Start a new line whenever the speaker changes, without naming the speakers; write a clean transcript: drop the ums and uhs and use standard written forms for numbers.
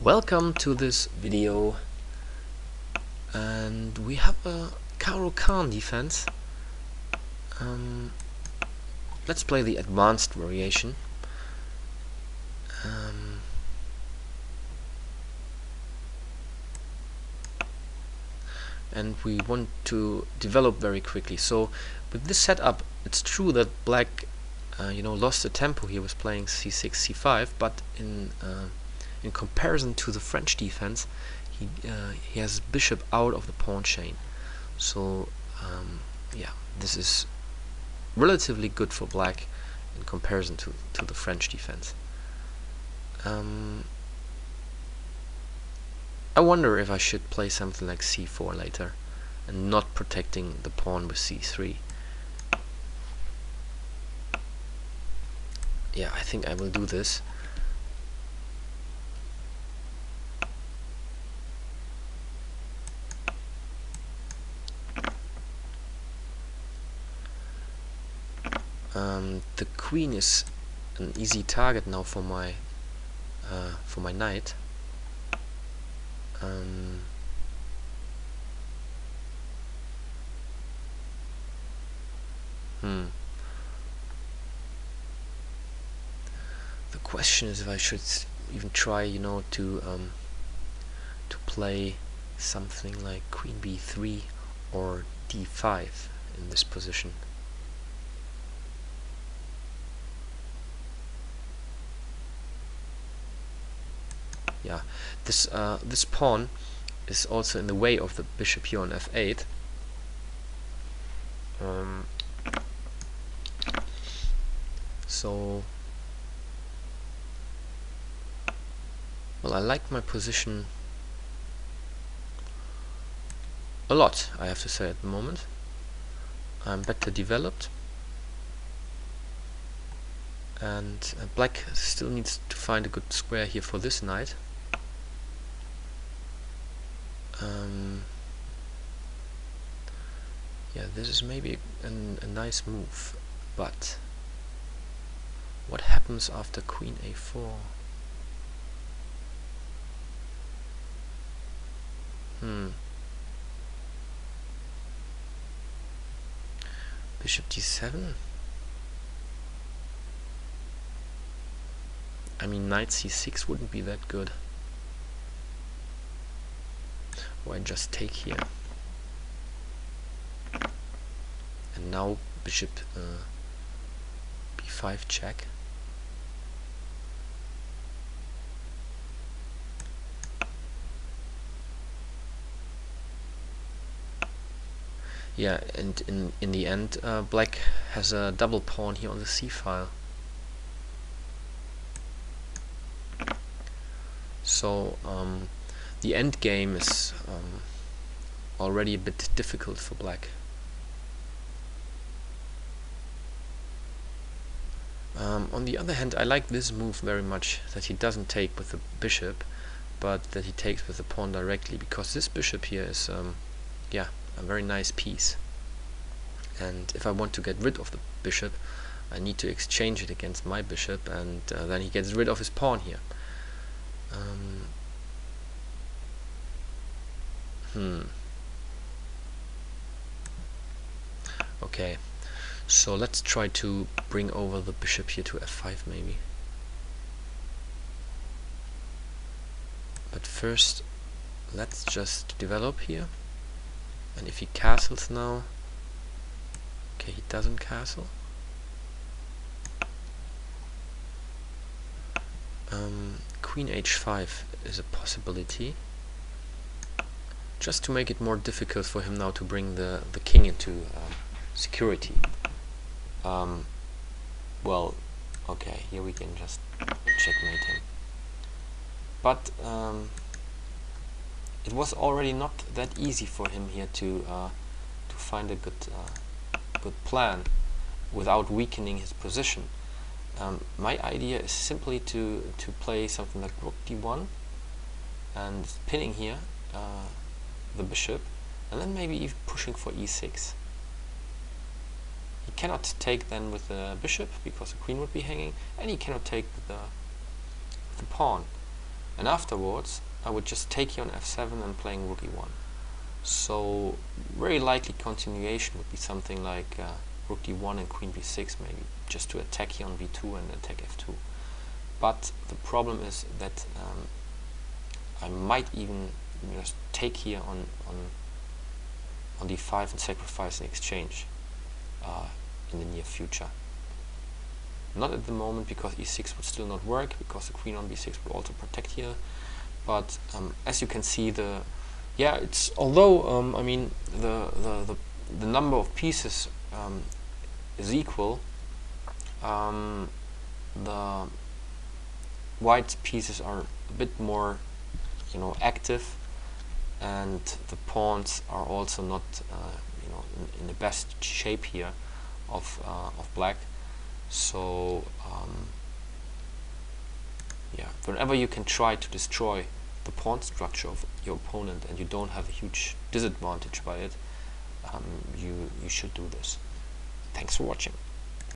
Welcome to this video, and we have a Caro Kann defense. Let's play the advanced variation. And we want to develop very quickly. So with this setup, it's true that black lost the tempo here with playing c6, c5, but in comparison to the French defense, he has bishop out of the pawn chain. So yeah, this is relatively good for black in comparison to the French defense. I wonder if I should play something like c4 later and not protecting the pawn with c3. Yeah, I think I will do this. The queen is an easy target now for my knight. The question is if I should even try, to play something like queen b3 or d5 in this position. Yeah, this pawn is also in the way of the bishop here on f8. So, well, I like my position a lot, I have to say, at the moment. I'm better developed, and black still needs to find a good square here for this knight. Yeah, this is maybe a nice move, but what happens after queen a4? Bishop d7? I mean, knight c6 wouldn't be that good. Or I just take here. And now bishop b5 check. Yeah, and in the end, black has a double pawn here on the c file. So the end game is already a bit difficult for black. On the other hand, I like this move very much, that he doesn't take with the bishop, but that he takes with the pawn directly, because this bishop here is yeah, a very nice piece, and if I want to get rid of the bishop, I need to exchange it against my bishop, and then he gets rid of his pawn here. Okay, so let's try to bring over the bishop here to f5 maybe. But first, let's just develop here. And if he castles now, okay, he doesn't castle. Queen h5 is a possibility, just to make it more difficult for him now to bring the king into security. Well, okay, here we can just checkmate him. But it was already not that easy for him here to find a good plan without weakening his position. My idea is simply to play something like rook d1 and pinning here the bishop, and then maybe even pushing for e6. He cannot take then with the bishop because the queen would be hanging, and he cannot take with the pawn. and afterwards I would just take here on f7 and playing rook e1. So very likely continuation would be something like rook d1 and queen b6, maybe just to attack here on b2 and attack f2. But the problem is that I might even just take here on d5 and sacrifice an exchange in the near future. Not at the moment, because e6 would still not work, because the queen on b6 would also protect here. But as you can see, it's although I mean the number of pieces is equal, the white pieces are a bit more, active, and the pawns are also not, in the best shape here of black. So yeah, whenever you can try to destroy the pawn structure of your opponent and you don't have a huge disadvantage by it, you should do this. Thanks for watching.